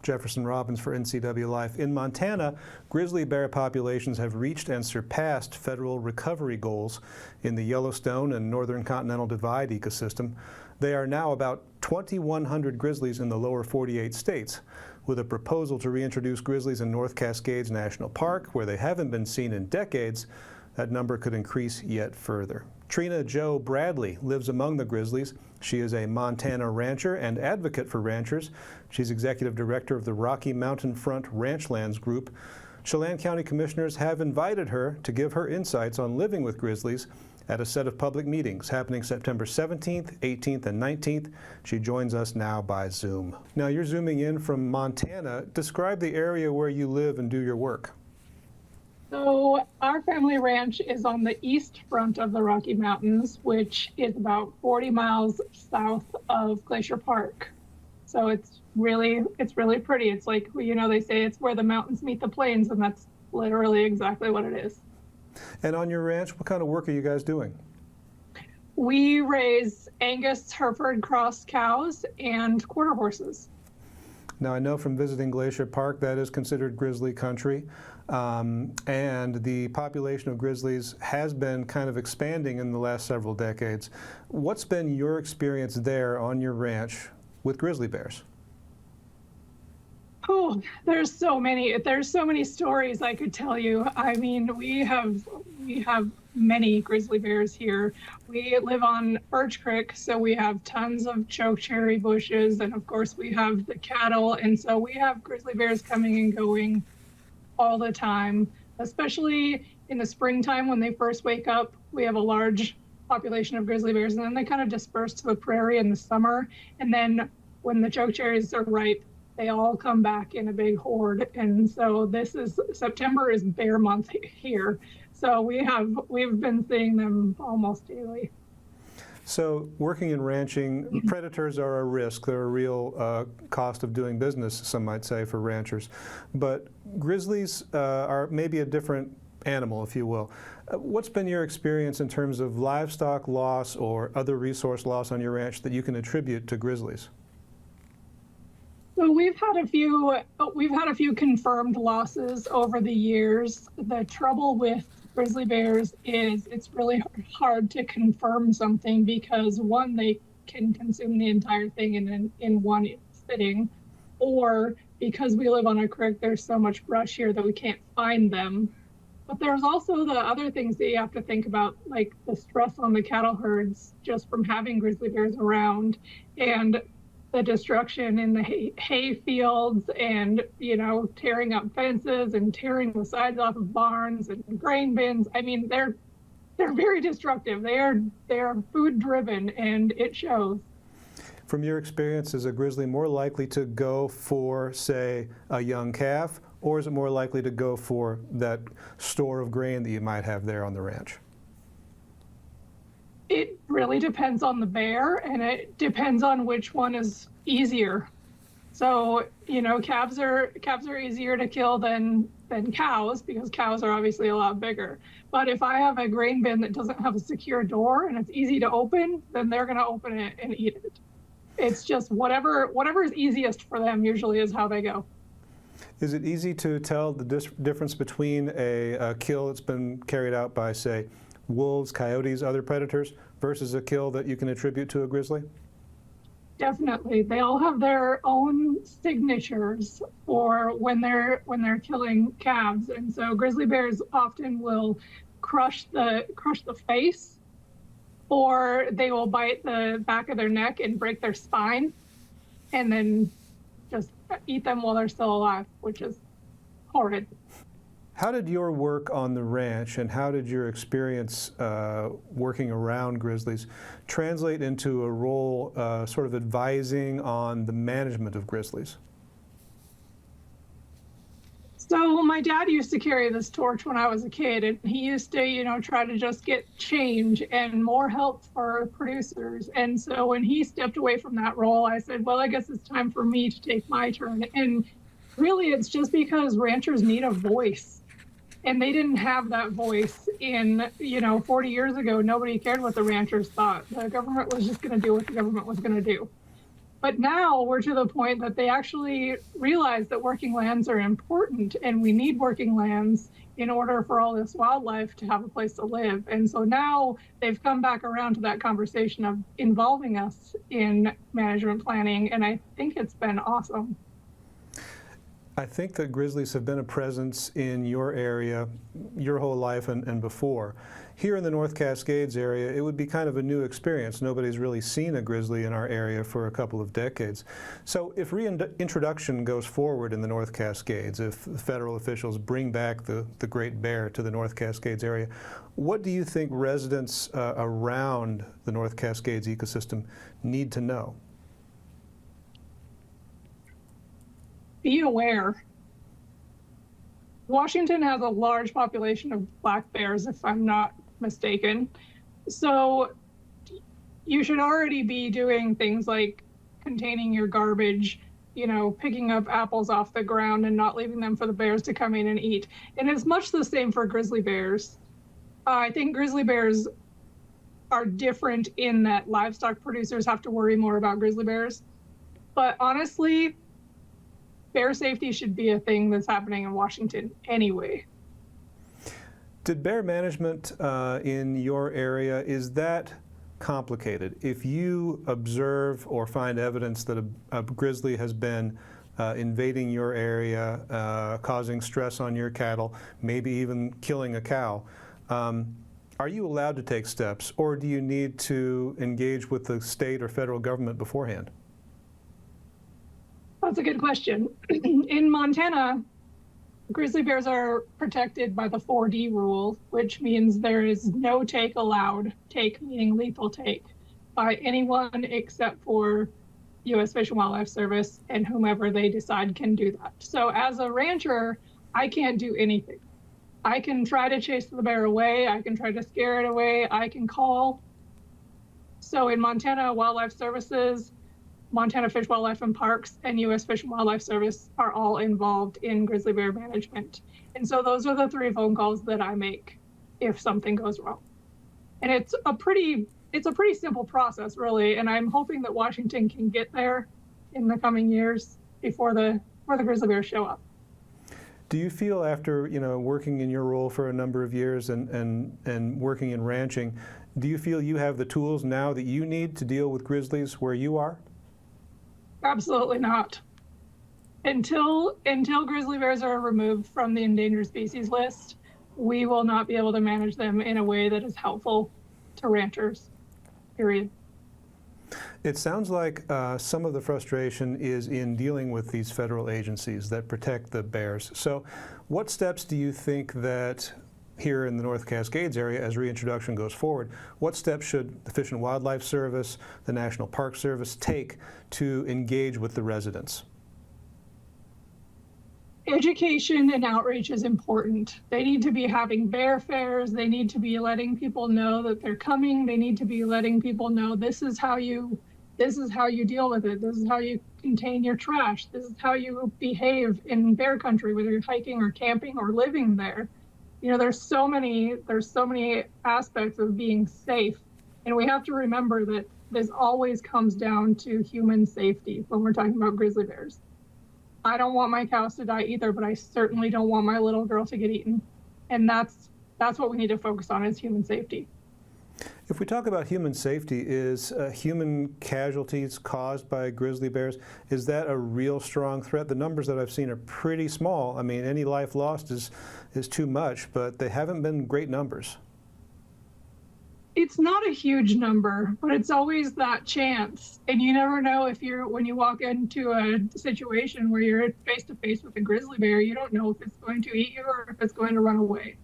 Jefferson Robbins for NCW Life. In Montana, grizzly bear populations have reached and surpassed federal recovery goals in the Yellowstone and Northern Continental Divide ecosystem. They are now about 2,100 grizzlies in the lower 48 states, with a proposal to reintroduce grizzlies in North Cascades National Park, where they haven't been seen in decades. That number could increase yet further. Trina Jo Bradley lives among the grizzlies. She is a Montana rancher and advocate for ranchers. She's executive director of the Rocky Mountain Front Ranchlands Group. Chelan County commissioners have invited her to give her insights on living with grizzlies at a set of public meetings happening September 17th, 18th, and 19th. She joins us now by Zoom. Now, you're zooming in from Montana. Describe the area where you live and do your work. So our family ranch is on the east front of the Rocky Mountains, which is about 40 miles south of Glacier Park. So it's really pretty. It's like, you know, they say it's where the mountains meet the plains, and that's literally exactly what it is. And on your ranch, what kind of work are you guys doing? We raise Angus Hereford cross cows and quarter horses. Now, I know from visiting Glacier Park that is considered grizzly country, and the population of grizzlies has been kind of expanding in the last several decades. What's been your experience there on your ranch with grizzly bears? Oh, there's so many stories I could tell you. I mean, we have many grizzly bears here. We live on Birch Creek, so we have tons of chokecherry bushes, and of course we have the cattle, and so we have grizzly bears coming and going all the time, especially in the springtime when they first wake up. We have a large population of grizzly bears, and then they kind of disperse to the prairie in the summer, and then when the chokecherries are ripe, they all come back in a big horde. And so September is bear month here. So we've been seeing them almost daily. So working in ranching, predators are a risk. They're a real cost of doing business, some might say, for ranchers. But grizzlies are maybe a different animal, if you will. What's been your experience in terms of livestock loss or other resource loss on your ranch that you can attribute to grizzlies? So we've had a few confirmed losses over the years. The trouble with grizzly bears is it's really hard to confirm something because, one, they can consume the entire thing in one sitting, or because we live on a creek, there's so much brush here that we can't find them. But there's also the other things that you have to think about, like the stress on the cattle herds just from having grizzly bears around, and the destruction in the hay fields, and, you know, tearing up fences and tearing the sides off of barns and grain bins. I mean, they're very destructive. They are food driven, and it shows. From your experience, is a grizzly more likely to go for, say, a young calf, or is it more likely to go for that store of grain that you might have there on the ranch? It really depends on the bear, and it depends on which one is easier. So, you know, calves are easier to kill than cows, because cows are obviously a lot bigger. But if I have a grain bin that doesn't have a secure door and it's easy to open, then they're going to open it and eat it. It's just whatever is easiest for them usually is how they go. Is it easy to tell the difference between a kill that's been carried out by, say, wolves, coyotes, other predators, versus a kill that you can attribute to a grizzly? Definitely. They all have their own signatures for when they're killing calves. And so grizzly bears often will crush the face, or they will bite the back of their neck and break their spine, and then just eat them while they're still alive, which is horrid. How did your work on the ranch and how did your experience working around grizzlies translate into a role sort of advising on the management of grizzlies? So my dad used to carry this torch when I was a kid, and he used to, you know, try to just get change and more help for producers. And so when he stepped away from that role, I said, well, I guess it's time for me to take my turn. And really, it's just because ranchers need a voice. And they didn't have that voice in, 40 years ago. Nobody cared what the ranchers thought. The government was just going to do what the government was going to do. But now we're to the point that they actually realize that working lands are important, and we need working lands in order for all this wildlife to have a place to live. And so now they've come back around to that conversation of involving us in management planning, and I think it's been awesome. I think that grizzlies have been a presence in your area your whole life and before. Here in the North Cascades area, it would be kind of a new experience. Nobody's really seen a grizzly in our area for a couple of decades. So if reintroduction goes forward in the North Cascades, if federal officials bring back the great bear to the North Cascades area, what do you think residents around the North Cascades ecosystem need to know? Be aware. Washington has a large population of black bears, if I'm not mistaken. So you should already be doing things like containing your garbage, you know, picking up apples off the ground and not leaving them for the bears to come in and eat. And it's much the same for grizzly bears. I think grizzly bears are different in that livestock producers have to worry more about grizzly bears. But honestly, bear safety should be a thing that's happening in Washington anyway. Did bear management in your area, is that complicated? If you observe or find evidence that a grizzly has been invading your area, causing stress on your cattle, maybe even killing a cow, are you allowed to take steps, or do you need to engage with the state or federal government beforehand? That's a good question. In Montana, grizzly bears are protected by the 4D rule, which means there is no take allowed, take meaning lethal take, by anyone except for U.S. Fish and Wildlife Service and whomever they decide can do that. So as a rancher, I can't do anything. I can try to chase the bear away, I can try to scare it away, I can call. So in Montana, Wildlife Services, Montana Fish, Wildlife, and Parks, and U.S. Fish and Wildlife Service are all involved in grizzly bear management. And so those are the 3 phone calls that I make if something goes wrong. And it's a pretty simple process, really. And I'm hoping that Washington can get there in the coming years before the grizzly bears show up. Do you feel after, you know, working in your role for a number of years and working in ranching, do you feel you have the tools now that you need to deal with grizzlies where you are? Absolutely not. Until grizzly bears are removed from the endangered species list, we will not be able to manage them in a way that is helpful to ranchers, period. It sounds like some of the frustration is in dealing with these federal agencies that protect the bears. So what steps do you think that here in the North Cascades area, as reintroduction goes forward, what steps should the Fish and Wildlife Service, the National Park Service take to engage with the residents? Education and outreach is important. They need to be having bear fairs. They need to be letting people know that they're coming. They need to be letting people know this is how you deal with it. This is how you contain your trash. This is how you behave in bear country, whether you're hiking or camping or living there. You know, there's so many aspects of being safe, and we have to remember that this always comes down to human safety when we're talking about grizzly bears. I don't want my cows to die either, but I certainly don't want my little girl to get eaten. And that's what we need to focus on, is human safety. If we talk about human safety, is human casualties caused by grizzly bears, is that a real strong threat? The numbers that I've seen are pretty small. I mean, any life lost is too much, but they haven't been great numbers. It's not a huge number, but it's always that chance. And you never know when you walk into a situation where you're face to face with a grizzly bear, you don't know if it's going to eat you or if it's going to run away.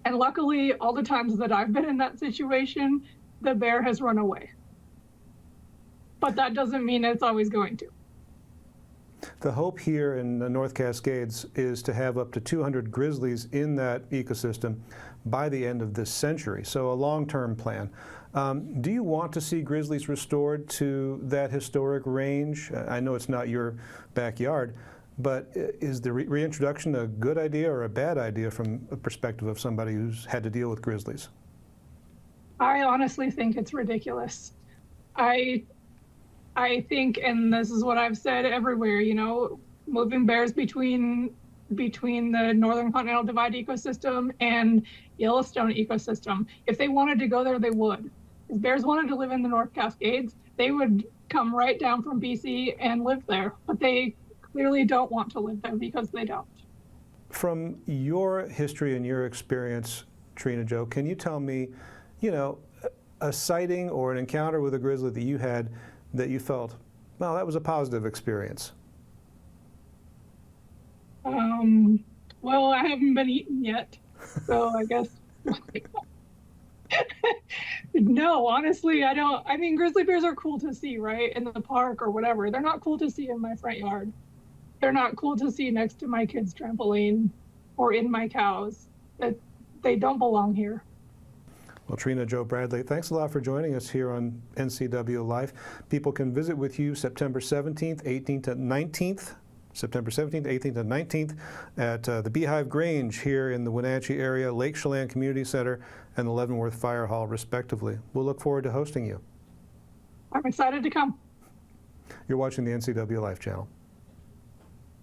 And luckily, all the times that I've been in that situation, the bear has run away. But that doesn't mean it's always going to. The hope here in the North Cascades is to have up to 200 grizzlies in that ecosystem by the end of this century, so a long-term plan. Do you want to see grizzlies restored to that historic range? I know it's not your backyard, but is the reintroduction a good idea or a bad idea from a perspective of somebody who's had to deal with grizzlies? I honestly think it's ridiculous. I I think, and this is what I've said everywhere, you know, moving bears between the Northern Continental Divide ecosystem and Yellowstone ecosystem. If they wanted to go there, they would. If bears wanted to live in the North Cascades, they would come right down from BC and live there. But they clearly don't want to live there because they don't. From your history and your experience, Trina Jo, can you tell me, you know, a sighting or an encounter with a grizzly that you had that you felt, well, that was a positive experience? Well, I haven't been eaten yet, so I guess. No, honestly, I don't. I mean, grizzly bears are cool to see, right, in the park or whatever. They're not cool to see in my front yard. They're not cool to see next to my kids' trampoline or in my cows. That they don't belong here. Well, Trina Jo Bradley, thanks a lot for joining us here on NCW Life. People can visit with you September 17th, 18th, and 19th. September 17th, 18th, and 19th at the Beehive Grange here in the Wenatchee area, Lake Chelan Community Center, and the Leavenworth Fire Hall, respectively. We'll look forward to hosting you. I'm excited to come. You're watching the NCW Life channel.